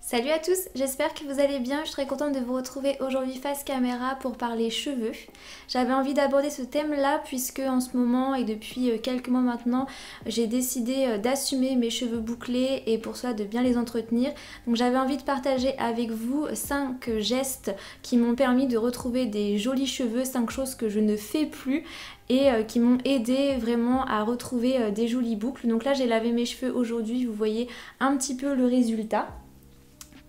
Salut à tous, j'espère que vous allez bien. Je suis très contente de vous retrouver aujourd'hui face caméra pour parler cheveux. J'avais envie d'aborder ce thème-là puisque en ce moment et depuis quelques mois maintenant, j'ai décidé d'assumer mes cheveux bouclés et pour cela de bien les entretenir. Donc j'avais envie de partager avec vous 5 gestes qui m'ont permis de retrouver des jolis cheveux, 5 choses que je ne fais plus et qui m'ont aidé vraiment à retrouver des jolies boucles. Donc là j'ai lavé mes cheveux aujourd'hui, vous voyez un petit peu le résultat.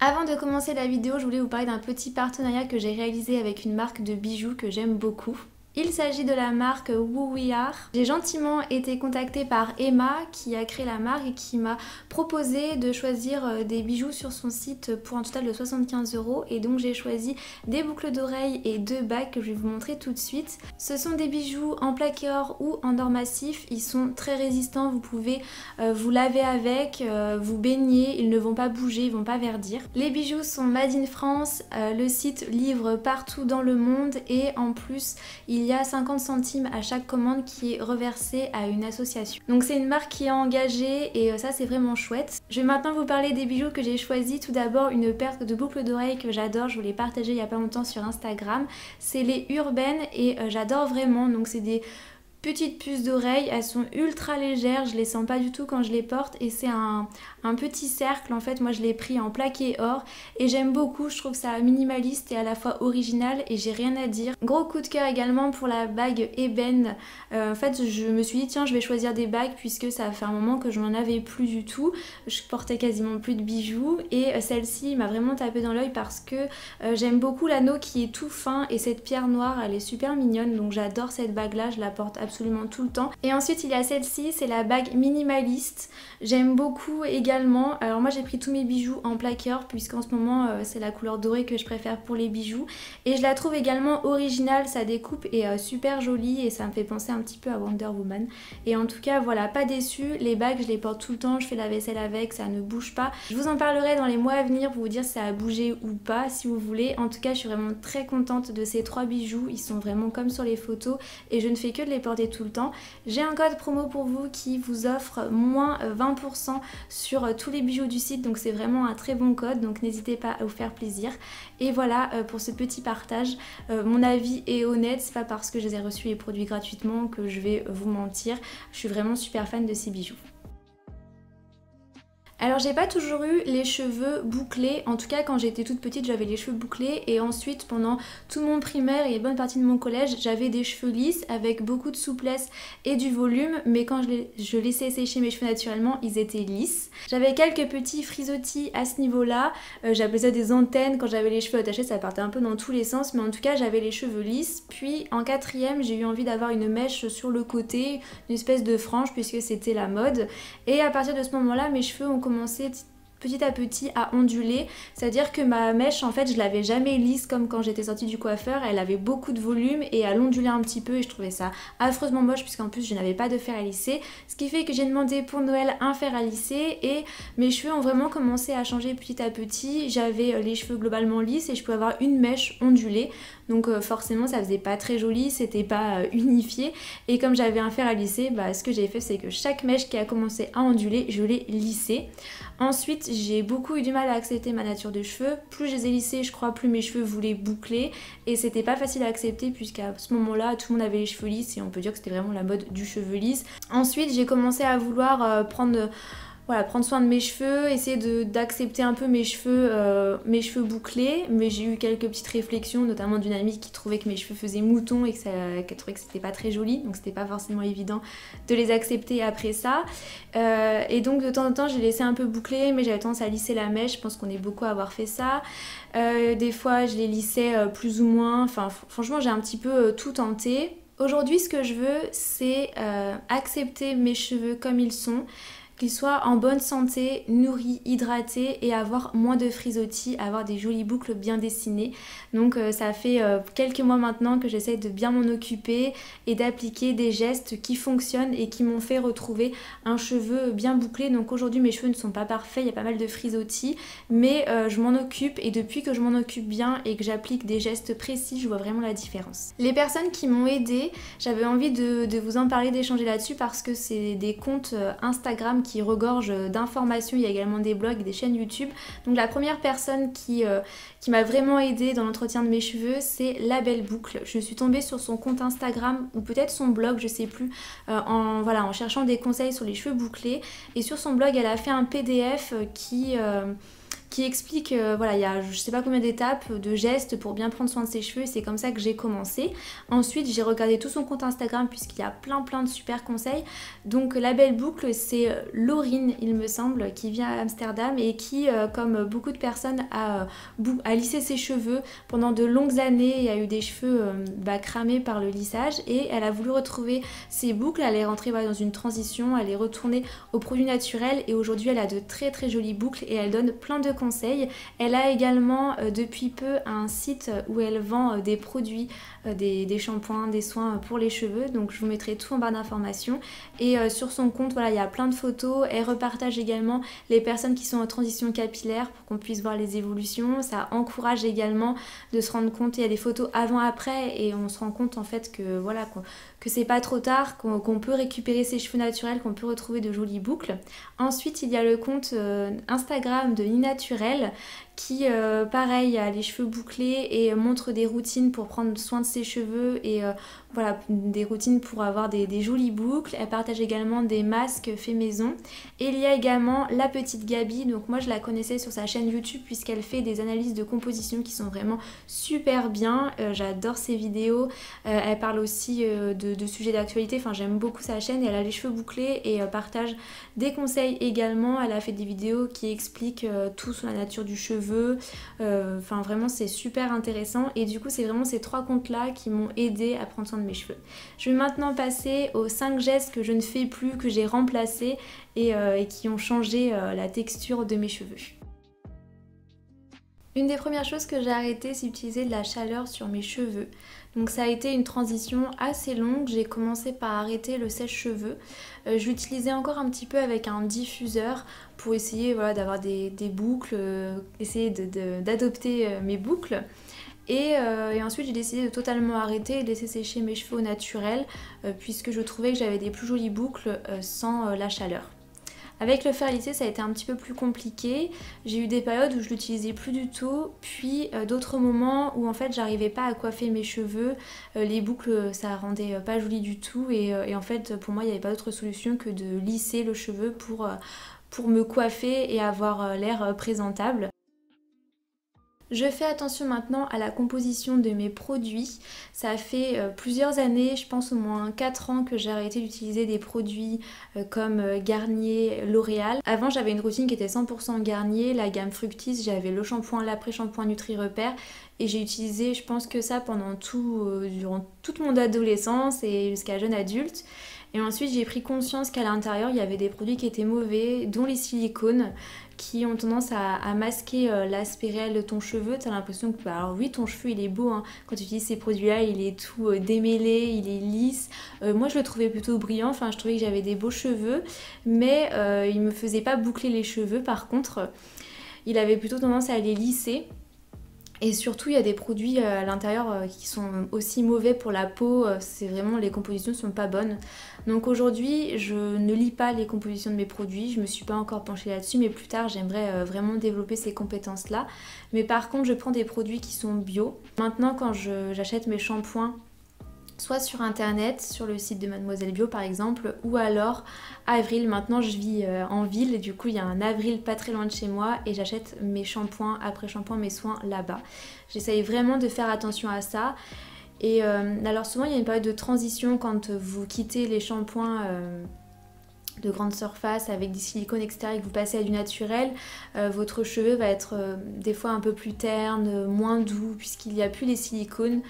Avant de commencer la vidéo, je voulais vous parler d'un petit partenariat que j'ai réalisé avec une marque de bijoux que j'aime beaucoup. Il s'agit de la marque Who We Are. J'ai gentiment été contactée par Emma qui a créé la marque et qui m'a proposé de choisir des bijoux sur son site pour un total de 75 € et donc j'ai choisi des boucles d'oreilles et 2 bagues que je vais vous montrer tout de suite. Ce sont des bijoux en plaqué or ou en or massif, ils sont très résistants, vous pouvez vous laver avec, vous baigner, ils ne vont pas bouger, ils vont pas verdir. Les bijoux sont made in France, le site livre partout dans le monde et en plus il y a 50 centimes à chaque commande qui est reversée à une association. Donc c'est une marque qui est engagée et ça c'est vraiment chouette. Je vais maintenant vous parler des bijoux que j'ai choisis. Tout d'abord une paire de boucles d'oreilles que j'adore, je vous l'ai partagée il y a pas longtemps sur Instagram. C'est les Urban et j'adore vraiment, donc c'est des petites puces d'oreilles, elles sont ultra légères, je les sens pas du tout quand je les porte et c'est un petit cercle en fait. Moi je l'ai pris en plaqué or et j'aime beaucoup, je trouve ça minimaliste et à la fois original et j'ai rien à dire. Gros coup de cœur également pour la bague ébène. En fait je me suis dit tiens je vais choisir des bagues puisque ça fait un moment que je n'en avais plus du tout, je portais quasiment plus de bijoux et celle-ci m'a vraiment tapé dans l'œil parce que j'aime beaucoup l'anneau qui est tout fin et cette pierre noire elle est super mignonne, donc j'adore cette bague là, je la porte absolument tout le temps. Et ensuite il y a celle-ci, c'est la bague minimaliste, j'aime beaucoup également. Alors moi j'ai pris tous mes bijoux en plaqué or puisqu'en ce moment c'est la couleur dorée que je préfère pour les bijoux et je la trouve également originale, sa découpe est super jolie et ça me fait penser un petit peu à Wonder Woman et en tout cas voilà, pas déçue. Les bagues je les porte tout le temps, je fais la vaisselle avec, ça ne bouge pas. Je vous en parlerai dans les mois à venir pour vous dire si ça a bougé ou pas si vous voulez. En tout cas je suis vraiment très contente de ces 3 bijoux, ils sont vraiment comme sur les photos et je ne fais que de les porter tout le temps. J'ai un code promo pour vous qui vous offre moins 20% sur tous les bijoux du site, donc c'est vraiment un très bon code, donc n'hésitez pas à vous faire plaisir. Et voilà pour ce petit partage. Mon avis est honnête, c'est pas parce que je les ai reçus les produits gratuitement que je vais vous mentir. Je suis vraiment super fan de ces bijoux. Alors j'ai pas toujours eu les cheveux bouclés, en tout cas quand j'étais toute petite j'avais les cheveux bouclés et ensuite pendant tout mon primaire et une bonne partie de mon collège j'avais des cheveux lisses avec beaucoup de souplesse et du volume, mais quand je laissais sécher mes cheveux naturellement ils étaient lisses. J'avais quelques petits frisottis à ce niveau là, j'appelais ça des antennes, quand j'avais les cheveux attachés ça partait un peu dans tous les sens, mais en tout cas j'avais les cheveux lisses. Puis en 4e j'ai eu envie d'avoir une mèche sur le côté, une espèce de frange puisque c'était la mode, et à partir de ce moment là mes cheveux ont commencé petit à petit à onduler, c'est à dire que ma mèche en fait je l'avais jamais lisse comme quand j'étais sortie du coiffeur, elle avait beaucoup de volume et elle ondulait un petit peu et je trouvais ça affreusement moche puisqu'en plus je n'avais pas de fer à lisser, ce qui fait que j'ai demandé pour Noël un fer à lisser et mes cheveux ont vraiment commencé à changer petit à petit. J'avais les cheveux globalement lisses et je pouvais avoir une mèche ondulée, donc forcément ça faisait pas très joli, c'était pas unifié, et comme j'avais un fer à lisser, ce que j'ai fait c'est que chaque mèche qui a commencé à onduler je l'ai lissée. Ensuite j'ai beaucoup eu du mal à accepter ma nature de cheveux, plus je les ai lissés je crois plus mes cheveux voulaient boucler et c'était pas facile à accepter puisqu'à ce moment là tout le monde avait les cheveux lisses et on peut dire que c'était vraiment la mode du cheveu lisse. Ensuite j'ai commencé à vouloir prendre soin de mes cheveux, essayer d'accepter un peu mes cheveux bouclés, mais j'ai eu quelques petites réflexions, notamment d'une amie qui trouvait que mes cheveux faisaient mouton et qu'elle trouvait que c'était pas très joli, donc c'était pas forcément évident de les accepter après ça. Et donc de temps en temps j'ai laissé un peu boucler, mais j'avais tendance à lisser la mèche, je pense qu'on est beaucoup à avoir fait ça. Des fois je les lissais plus ou moins, enfin franchement j'ai un petit peu tout tenté. Aujourd'hui ce que je veux c'est accepter mes cheveux comme ils sont, qu'ils soient en bonne santé, nourris, hydratés et avoir moins de frisottis, avoir des jolies boucles bien dessinées. Donc ça fait quelques mois maintenant que j'essaie de bien m'en occuper et d'appliquer des gestes qui fonctionnent et qui m'ont fait retrouver un cheveu bien bouclé. Donc aujourd'hui mes cheveux ne sont pas parfaits, il y a pas mal de frisottis, mais je m'en occupe et depuis que je m'en occupe bien et que j'applique des gestes précis, je vois vraiment la différence. Les personnes qui m'ont aidée, j'avais envie de vous en parler, d'échanger là-dessus parce que c'est des comptes Instagram qui regorge d'informations. Il y a également des blogs et des chaînes YouTube. Donc la première personne qui m'a vraiment aidée dans l'entretien de mes cheveux, c'est La Belle Boucle. Je suis tombée sur son compte Instagram ou peut-être son blog, je sais plus, en cherchant des conseils sur les cheveux bouclés. Et sur son blog, elle a fait un PDF qui explique, voilà, il y a je sais pas combien d'étapes, de gestes pour bien prendre soin de ses cheveux, et c'est comme ça que j'ai commencé. Ensuite j'ai regardé tout son compte Instagram puisqu'il y a plein de super conseils. Donc La Belle Boucle, c'est Laurine il me semble, qui vient à Amsterdam et qui, comme beaucoup de personnes, a lissé ses cheveux pendant de longues années et a eu des cheveux cramés par le lissage, et elle a voulu retrouver ses boucles. Elle est rentrée dans une transition, elle est retournée aux produits naturels et aujourd'hui elle a de très jolies boucles et elle donne plein de conseils. Elle a également depuis peu un site où elle vend des produits, des shampoings, des soins pour les cheveux, donc je vous mettrai tout en barre d'informations. Et sur son compte, voilà, il y a plein de photos. Elle repartage également les personnes qui sont en transition capillaire pour qu'on puisse voir les évolutions. Ça encourage également de se rendre compte, il y a des photos avant-après et on se rend compte en fait que voilà, que c'est pas trop tard, qu'on peut récupérer ses cheveux naturels, qu'on peut retrouver de jolies boucles. Ensuite il y a le compte Instagram de Ninaturel qui pareil a les cheveux bouclés et montre des routines pour prendre soin de ses cheveux et voilà, des routines pour avoir des jolies boucles. Elle partage également des masques faits maison. Et il y a également la petite Gabi, donc moi je la connaissais sur sa chaîne YouTube puisqu'elle fait des analyses de composition qui sont vraiment super bien. J'adore ses vidéos. Elle parle aussi de sujets d'actualité, enfin j'aime beaucoup sa chaîne. Elle a les cheveux bouclés et partage des conseils également. Elle a fait des vidéos qui expliquent tout sur la nature du cheveu. Enfin vraiment c'est super intéressant et du coup c'est vraiment ces trois comptes là qui m'ont aidé à prendre soin de mes cheveux. Je vais maintenant passer aux 5 gestes que je ne fais plus, que j'ai remplacés et qui ont changé la texture de mes cheveux. Une des premières choses que j'ai arrêté, c'est d'utiliser de la chaleur sur mes cheveux. Donc ça a été une transition assez longue. J'ai commencé par arrêter le sèche-cheveux. Je l'utilisais encore un petit peu avec un diffuseur pour essayer voilà, d'avoir des boucles, essayer d'adopter mes boucles. Et ensuite j'ai décidé de totalement arrêter et de laisser sécher mes cheveux au naturel puisque je trouvais que j'avais des plus jolies boucles sans la chaleur. Avec le fer lissé ça a été un petit peu plus compliqué, j'ai eu des périodes où je l'utilisais plus du tout, puis d'autres moments où en fait j'arrivais pas à coiffer mes cheveux, les boucles ça rendait pas joli du tout et en fait pour moi il n'y avait pas d'autre solution que de lisser le cheveu pour me coiffer et avoir l'air présentable. Je fais attention maintenant à la composition de mes produits. Ça fait plusieurs années, je pense au moins 4 ans que j'ai arrêté d'utiliser des produits comme Garnier, L'Oréal. Avant j'avais une routine qui était 100% Garnier, la gamme Fructis, j'avais le shampoing, l'après-shampoing Nutri-Repère et j'ai utilisé je pense que ça pendant durant toute mon adolescence et jusqu'à jeune adulte. Et ensuite j'ai pris conscience qu'à l'intérieur il y avait des produits qui étaient mauvais, dont les silicones, qui ont tendance à masquer l'aspect réel de ton cheveu. T'as l'impression que, alors oui ton cheveu il est beau, hein. Quand tu utilises ces produits là il est tout démêlé, il est lisse. Moi je le trouvais plutôt brillant, enfin je trouvais que j'avais des beaux cheveux, mais il me faisait pas boucler les cheveux par contre. Il avait plutôt tendance à les lisser. Et surtout il y a des produits à l'intérieur qui sont aussi mauvais pour la peau, c'est vraiment les compositions sont pas bonnes. Donc aujourd'hui je ne lis pas les compositions de mes produits, je me suis pas encore penchée là-dessus mais plus tard j'aimerais vraiment développer ces compétences là. Mais par contre je prends des produits qui sont bio. Maintenant quand j'achète mes shampoings, soit sur internet, sur le site de Mademoiselle Bio par exemple, ou alors à Avril. Maintenant je vis en ville et du coup il y a un Avril pas très loin de chez moi et j'achète mes shampoings, après shampoing, mes soins là-bas. J'essaye vraiment de faire attention à ça. Et alors souvent il y a une période de transition quand vous quittez les shampoings de grande surface avec des silicones etc et que vous passez à du naturel, votre cheveu va être des fois un peu plus terne, moins doux puisqu'il n'y a plus les silicones.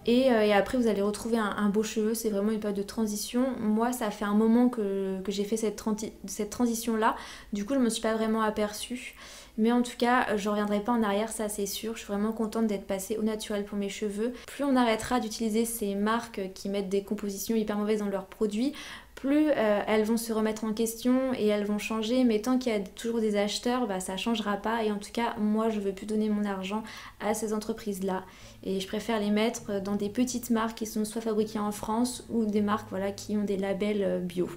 Et après vous allez retrouver un beau cheveu, c'est vraiment une période de transition. Moi ça fait un moment que j'ai fait cette transition là, du coup je me suis pas vraiment aperçue. Mais en tout cas je reviendrai pas en arrière, ça c'est sûr. Je suis vraiment contente d'être passée au naturel pour mes cheveux. Plus on arrêtera d'utiliser ces marques qui mettent des compositions hyper mauvaises dans leurs produits, plus elles vont se remettre en question et elles vont changer, mais tant qu'il y a toujours des acheteurs, bah, ça changera pas. Et en tout cas moi je veux plus donner mon argent à ces entreprises là et je préfère les mettre dans des petites marques qui sont soit fabriquées en France ou des marques voilà, qui ont des labels bio.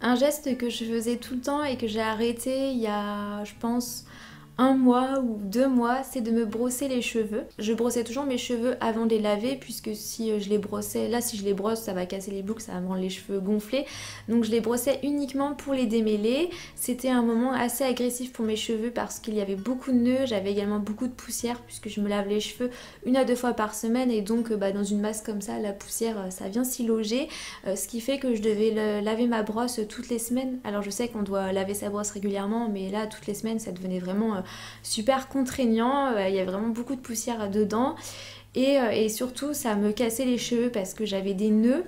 Un geste que je faisais tout le temps et que j'ai arrêté il y a, je pense, 1 mois ou 2 mois, c'est de me brosser les cheveux. Je brossais toujours mes cheveux avant de les laver, puisque si je les brossais, là si je les brosse ça va casser les boucles, ça va me rendre les cheveux gonflés. Donc je les brossais uniquement pour les démêler. C'était un moment assez agressif pour mes cheveux parce qu'il y avait beaucoup de nœuds, j'avais également beaucoup de poussière puisque je me lave les cheveux 1 à 2 fois par semaine et donc dans une masse comme ça, la poussière ça vient s'y loger, ce qui fait que je devais laver ma brosse toutes les semaines. Alors je sais qu'on doit laver sa brosse régulièrement, mais là toutes les semaines ça devenait vraiment super contraignant, il y avait vraiment beaucoup de poussière dedans et surtout ça me cassait les cheveux parce que j'avais des nœuds.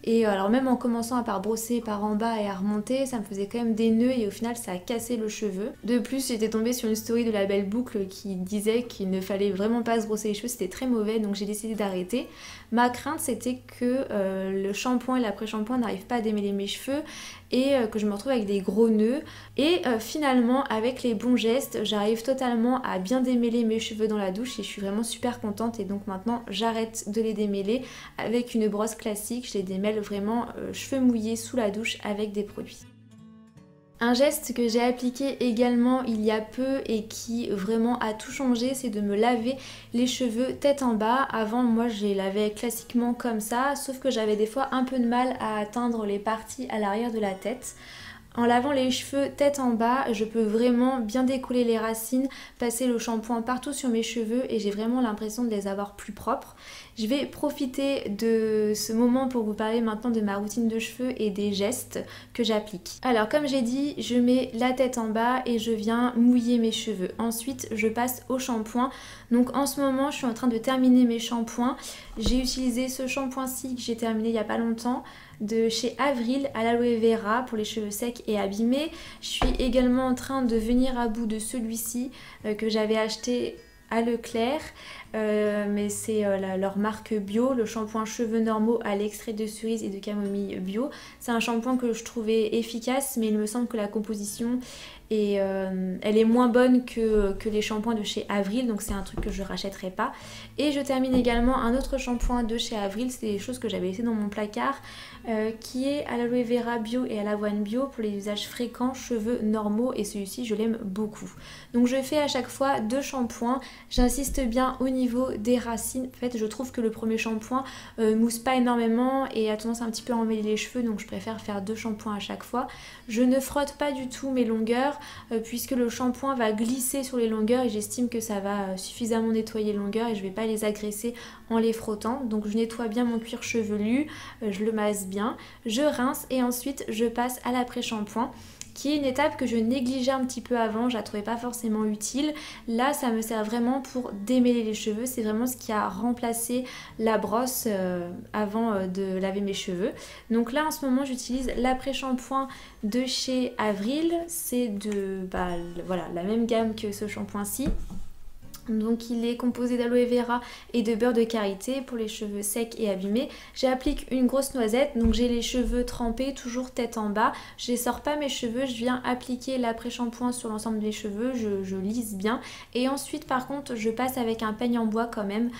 Et alors même en commençant par brosser par en bas et à remonter, ça me faisait quand même des nœuds et au final ça a cassé le cheveu. De plus j'étais tombée sur une story de la Belle Boucle qui disait qu'il ne fallait vraiment pas se brosser les cheveux, c'était très mauvais, donc j'ai décidé d'arrêter. Ma crainte c'était que le shampoing et l'après-shampoing n'arrivent pas à démêler mes cheveux et que je me retrouve avec des gros nœuds. Et finalement avec les bons gestes j'arrive totalement à bien démêler mes cheveux dans la douche et je suis vraiment super contente, et donc maintenant j'arrête de les démêler avec une brosse classique, je les démêle vraiment cheveux mouillés sous la douche avec des produits. Un geste que j'ai appliqué également il y a peu et qui vraiment a tout changé, c'est de me laver les cheveux tête en bas. Avant moi je les lavais classiquement comme ça, sauf que j'avais des fois un peu de mal à atteindre les parties à l'arrière de la tête. En lavant les cheveux tête en bas, je peux vraiment bien découler les racines, passer le shampoing partout sur mes cheveux et j'ai vraiment l'impression de les avoir plus propres. Je vais profiter de ce moment pour vous parler maintenant de ma routine de cheveux et des gestes que j'applique. Alors comme j'ai dit, je mets la tête en bas et je viens mouiller mes cheveux. Ensuite, je passe au shampoing. Donc en ce moment, je suis en train de terminer mes shampoings. J'ai utilisé ce shampoing-ci que j'ai terminé il n'y a pas longtemps, de chez Avril à l'aloe vera pour les cheveux secs et abîmés. Je suis également en train de venir à bout de celui-ci que j'avais acheté à Leclerc, mais c'est leur marque bio, le shampoing cheveux normaux à l'extrait de cerise et de camomille bio. C'est un shampoing que je trouvais efficace, mais il me semble que la composition et elle est moins bonne que les shampoings de chez Avril, donc c'est un truc que je rachèterai pas. Et je termine également un autre shampoing de chez Avril, c'est des choses que j'avais laissées dans mon placard, qui est à l'aloe vera bio et à l'avoine bio pour les usages fréquents cheveux normaux, et celui-ci je l'aime beaucoup. Donc je fais à chaque fois 2 shampoings, j'insiste bien au niveau des racines. En fait je trouve que le premier shampoing mousse pas énormément et a tendance un petit peu à emmêler les cheveux, donc je préfère faire 2 shampoings à chaque fois. Je ne frotte pas du tout mes longueurs puisque le shampoing va glisser sur les longueurs et j'estime que ça va suffisamment nettoyer les longueurs et je vais pas les agresser en les frottant. Donc je nettoie bien mon cuir chevelu, je le masse bien, je rince et ensuite je passe à l'après-shampoing, qui est une étape que je négligeais un petit peu avant, je la trouvais pas forcément utile. Là ça me sert vraiment pour démêler les cheveux, c'est vraiment ce qui a remplacé la brosse avant de laver mes cheveux. Donc là en ce moment j'utilise l'après-shampoing de chez Avril, c'est de voilà, la même gamme que ce shampoing-ci. Donc il est composé d'aloe vera et de beurre de karité pour les cheveux secs et abîmés. J'applique une grosse noisette, donc j'ai les cheveux trempés, toujours tête en bas. Je ne sors pas mes cheveux, je viens appliquer l'après-shampoing sur l'ensemble des cheveux, je lisse bien. Et ensuite par contre je passe avec un peigne en bois quand même,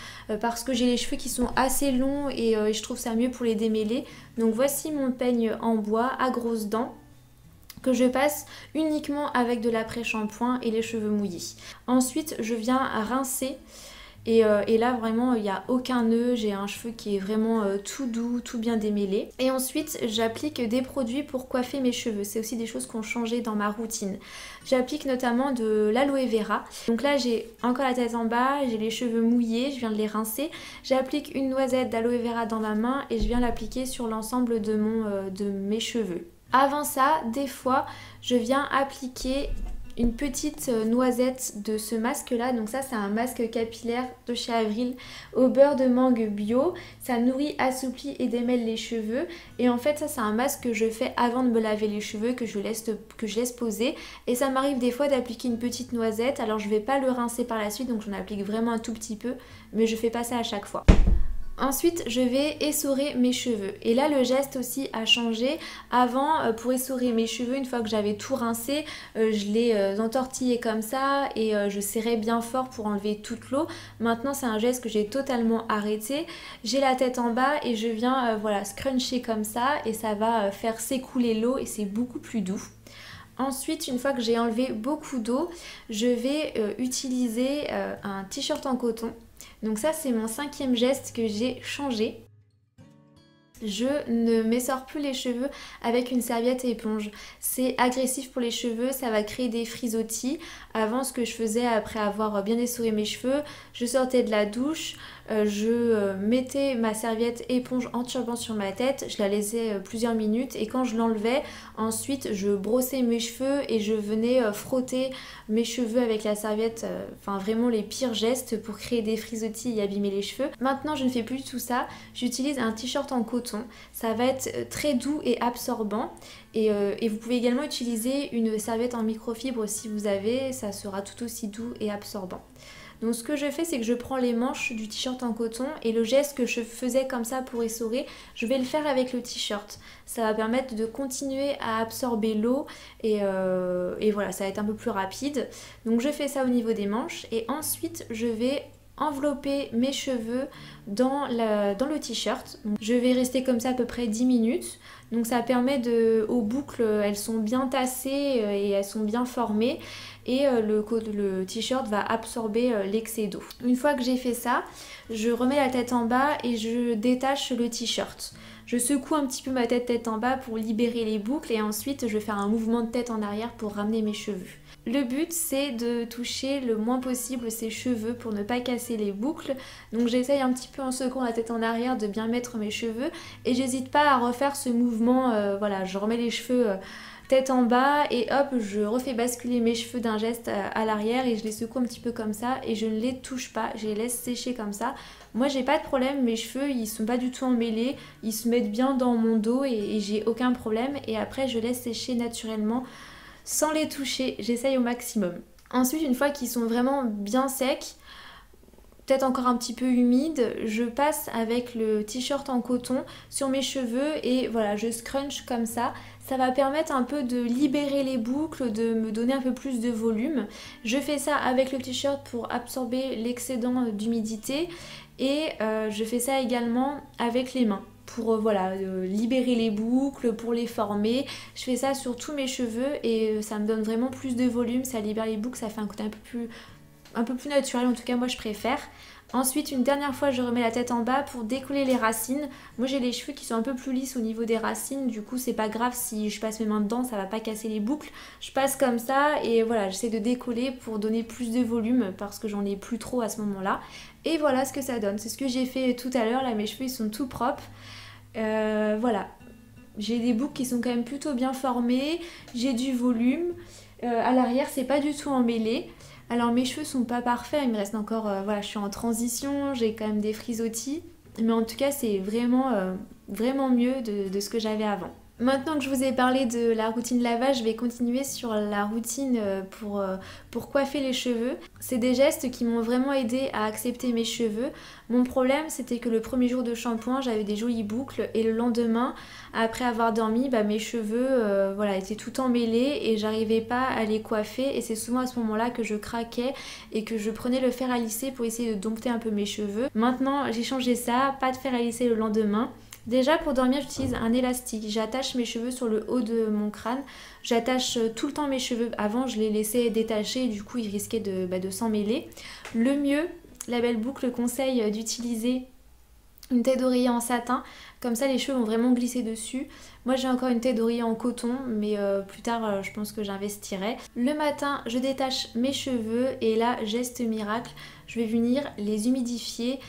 parce que j'ai les cheveux qui sont assez longs et je trouve ça mieux pour les démêler. Donc voici mon peigne en bois à grosses dents, que je passe uniquement avec de l'après-shampoing et les cheveux mouillés. Ensuite je viens rincer et là vraiment il n'y a aucun nœud, j'ai un cheveu qui est vraiment tout doux, tout bien démêlé. Et ensuite j'applique des produits pour coiffer mes cheveux, c'est aussi des choses qui ont changé dans ma routine. J'applique notamment de l'aloe vera, donc là j'ai encore la tête en bas, j'ai les cheveux mouillés, je viens de les rincer. J'applique une noisette d'aloe vera dans ma main et je viens l'appliquer sur l'ensemble de mes cheveux. Avant ça, des fois, je viens appliquer une petite noisette de ce masque là. Donc ça c'est un masque capillaire de chez Avril au beurre de mangue bio. Ça nourrit, assouplit et démêle les cheveux. Et en fait ça c'est un masque que je fais avant de me laver les cheveux, que je laisse poser. Et ça m'arrive des fois d'appliquer une petite noisette. Alors je vais pas le rincer par la suite, donc j'en applique vraiment un tout petit peu, mais je fais pas ça à chaque fois. Ensuite, je vais essorer mes cheveux. Et là, le geste aussi a changé. Avant, pour essorer mes cheveux, une fois que j'avais tout rincé, je les entortillais comme ça et je serrais bien fort pour enlever toute l'eau. Maintenant, c'est un geste que j'ai totalement arrêté. J'ai la tête en bas et je viens voilà, scruncher comme ça et ça va faire s'écouler l'eau et c'est beaucoup plus doux. Ensuite, une fois que j'ai enlevé beaucoup d'eau, je vais utiliser un t-shirt en coton. Donc ça, c'est mon 5e geste que j'ai changé. Je ne m'essore plus les cheveux avec une serviette éponge. C'est agressif pour les cheveux, ça va créer des frisottis. Avant, ce que je faisais après avoir bien essoré mes cheveux, je sortais de la douche, je mettais ma serviette éponge en turban sur ma tête, je la laissais plusieurs minutes et quand je l'enlevais, ensuite je brossais mes cheveux et je venais frotter mes cheveux avec la serviette, enfin vraiment les pires gestes pour créer des frisottis et abîmer les cheveux. Maintenant, je ne fais plus tout ça, j'utilise un t-shirt en coton. Ça va être très doux et absorbant et vous pouvez également utiliser une serviette en microfibre si vous avez, ça sera tout aussi doux et absorbant. Donc ce que je fais, c'est que je prends les manches du t-shirt en coton et le geste que je faisais comme ça pour essorer, je vais le faire avec le t-shirt. Ça va permettre de continuer à absorber l'eau et voilà, ça va être un peu plus rapide. Donc je fais ça au niveau des manches et ensuite je vais envelopper mes cheveux dans le t-shirt. Je vais rester comme ça à peu près 10 minutes. Donc ça permet aux boucles, elles sont bien tassées et elles sont bien formées et le t-shirt va absorber l'excès d'eau. Une fois que j'ai fait ça, je remets la tête en bas et je détache le t-shirt. Je secoue un petit peu ma tête en bas pour libérer les boucles et ensuite je vais faire un mouvement de tête en arrière pour ramener mes cheveux. Le but, c'est de toucher le moins possible ses cheveux pour ne pas casser les boucles. Donc j'essaye un petit peu en secouant la tête en arrière de bien mettre mes cheveux et j'hésite pas à refaire ce mouvement, voilà, je remets les cheveux tête en bas et hop, je refais basculer mes cheveux d'un geste à l'arrière et je les secoue un petit peu comme ça et je ne les touche pas, je les laisse sécher comme ça. Moi j'ai pas de problème, mes cheveux ils sont pas du tout emmêlés, ils se mettent bien dans mon dos et j'ai aucun problème et après je laisse sécher naturellement sans les toucher, j'essaye au maximum. Ensuite, une fois qu'ils sont vraiment bien secs, peut-être encore un petit peu humides, je passe avec le t-shirt en coton sur mes cheveux et voilà, je scrunch comme ça. Ça va permettre un peu de libérer les boucles, de me donner un peu plus de volume. Je fais ça avec le t-shirt pour absorber l'excédent d'humidité et je fais ça également avec les mains pour libérer les boucles, pour les former. Je fais ça sur tous mes cheveux et ça me donne vraiment plus de volume, ça libère les boucles, ça fait un côté un peu plus naturel, en tout cas moi je préfère. Ensuite, une dernière fois, je remets la tête en bas pour décoller les racines. Moi j'ai les cheveux qui sont un peu plus lisses au niveau des racines, du coup c'est pas grave si je passe mes mains dedans, ça va pas casser les boucles. Je passe comme ça et voilà, j'essaie de décoller pour donner plus de volume parce que j'en ai plus trop à ce moment-là. Et voilà ce que ça donne, c'est ce que j'ai fait tout à l'heure, là mes cheveux ils sont tout propres. Voilà, j'ai des boucles qui sont quand même plutôt bien formées, j'ai du volume, à l'arrière c'est pas du tout emmêlé. Alors mes cheveux sont pas parfaits, il me reste encore, voilà, je suis en transition, j'ai quand même des frisottis, mais en tout cas c'est vraiment, vraiment mieux de ce que j'avais avant. Maintenant que je vous ai parlé de la routine lavage, je vais continuer sur la routine pour coiffer les cheveux. C'est des gestes qui m'ont vraiment aidé à accepter mes cheveux. Mon problème, c'était que le premier jour de shampoing, j'avais des jolies boucles et le lendemain, après avoir dormi, mes cheveux étaient tout emmêlés et j'arrivais pas à les coiffer et c'est souvent à ce moment-là que je craquais et que je prenais le fer à lisser pour essayer de dompter un peu mes cheveux. Maintenant, j'ai changé ça, pas de fer à lisser le lendemain. Déjà pour dormir j'utilise un élastique, j'attache mes cheveux sur le haut de mon crâne, j'attache tout le temps mes cheveux, avant je les laissais détacher et du coup ils risquaient de s'en mêler. Le mieux, la Belle Boucle conseille d'utiliser une tête d'oreiller en satin, comme ça les cheveux vont vraiment glisser dessus. Moi j'ai encore une tête d'oreiller en coton mais plus tard je pense que j'investirai. Le matin je détache mes cheveux et là geste miracle, je vais venir les humidifier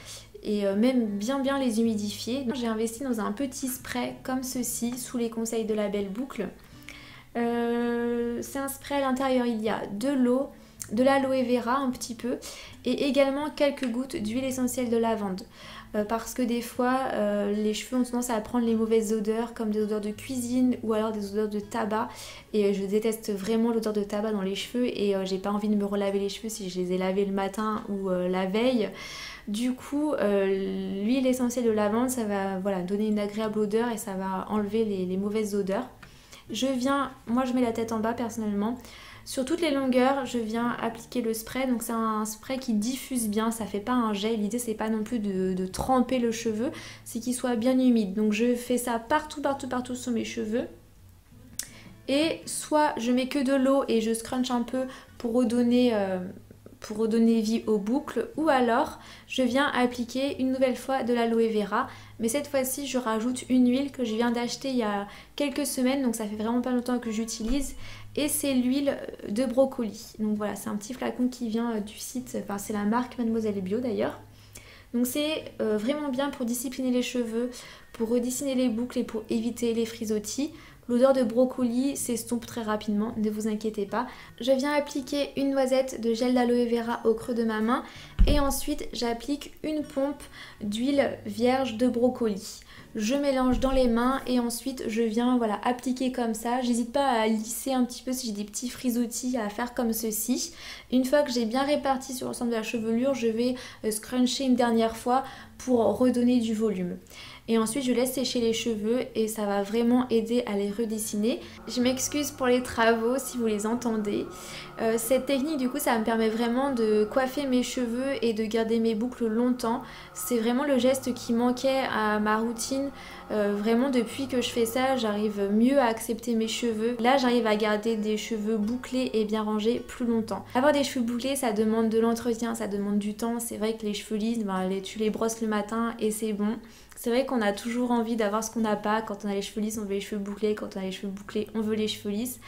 et même bien les humidifier. J'ai investi dans un petit spray comme ceci sous les conseils de la Belle Boucle. C'est un spray, à l'intérieur il y a de l'eau, de l'aloe vera un petit peu et également quelques gouttes d'huile essentielle de lavande. Parce que des fois les cheveux ont tendance à prendre les mauvaises odeurs comme des odeurs de cuisine ou alors des odeurs de tabac, et je déteste vraiment l'odeur de tabac dans les cheveux et j'ai pas envie de me relaver les cheveux si je les ai lavés le matin ou la veille. Du coup l'huile essentielle de lavande, ça va voilà, donner une agréable odeur et ça va enlever les mauvaises odeurs. Moi je mets la tête en bas personnellement. Sur toutes les longueurs, je viens appliquer le spray. Donc c'est un spray qui diffuse bien, ça fait pas un jet. L'idée c'est pas non plus de tremper le cheveu, c'est qu'il soit bien humide. Donc je fais ça partout sur mes cheveux. Et soit je mets que de l'eau et je scrunch un peu pour redonner vie aux boucles, ou alors je viens appliquer une nouvelle fois de l'aloe vera, mais cette fois-ci je rajoute une huile que je viens d'acheter il y a quelques semaines, donc ça fait vraiment pas longtemps que j'utilise, et c'est l'huile de brocoli. Donc voilà, c'est un petit flacon qui vient du site, enfin c'est la marque Mademoiselle Bio d'ailleurs. Donc c'est vraiment bien pour discipliner les cheveux, pour redessiner les boucles et pour éviter les frisottis. L'odeur de brocoli s'estompe très rapidement, ne vous inquiétez pas. Je viens appliquer une noisette de gel d'aloe vera au creux de ma main et ensuite j'applique une pompe d'huile vierge de brocoli. Je mélange dans les mains et ensuite je viens voilà, appliquer comme ça. J'hésite pas à lisser un petit peu si j'ai des petits frisottis, à faire comme ceci. Une fois que j'ai bien réparti sur l'ensemble de la chevelure, je vais scruncher une dernière fois pour redonner du volume. Et ensuite je laisse sécher les cheveux et ça va vraiment aider à les redessiner. Je m'excuse pour les travaux si vous les entendez. Cette technique du coup ça me permet vraiment de coiffer mes cheveux et de garder mes boucles longtemps. C'est vraiment le geste qui manquait à ma routine. Vraiment depuis que je fais ça j'arrive mieux à accepter mes cheveux. Là j'arrive à garder des cheveux bouclés et bien rangés plus longtemps. Avoir des cheveux bouclés ça demande de l'entretien, ça demande du temps. C'est vrai que les cheveux lisses, tu les brosses le matin et c'est bon. C'est vrai qu'on a toujours envie d'avoir ce qu'on n'a pas. Quand on a les cheveux lisses, on veut les cheveux bouclés. Quand on a les cheveux bouclés, on veut les cheveux lisses.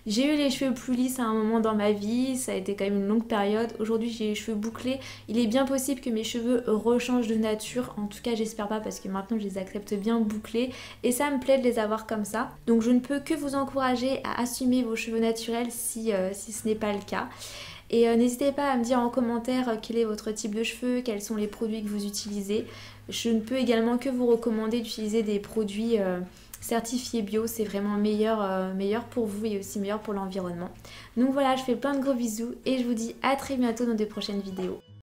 J'ai eu les cheveux plus lisses à un moment dans ma vie. Ça a été quand même une longue période. Aujourd'hui, j'ai les cheveux bouclés. Il est bien possible que mes cheveux rechangent de nature. En tout cas, j'espère pas parce que maintenant, je les accepte bien bouclés. Et ça me plaît de les avoir comme ça. Donc, je ne peux que vous encourager à assumer vos cheveux naturels si ce n'est pas le cas. Et n'hésitez pas à me dire en commentaire quel est votre type de cheveux, quels sont les produits que vous utilisez. Je ne peux également que vous recommander d'utiliser des produits certifiés bio, c'est vraiment meilleur pour vous et aussi meilleur pour l'environnement. Donc voilà, je fais plein de gros bisous et je vous dis à très bientôt dans de prochaines vidéos.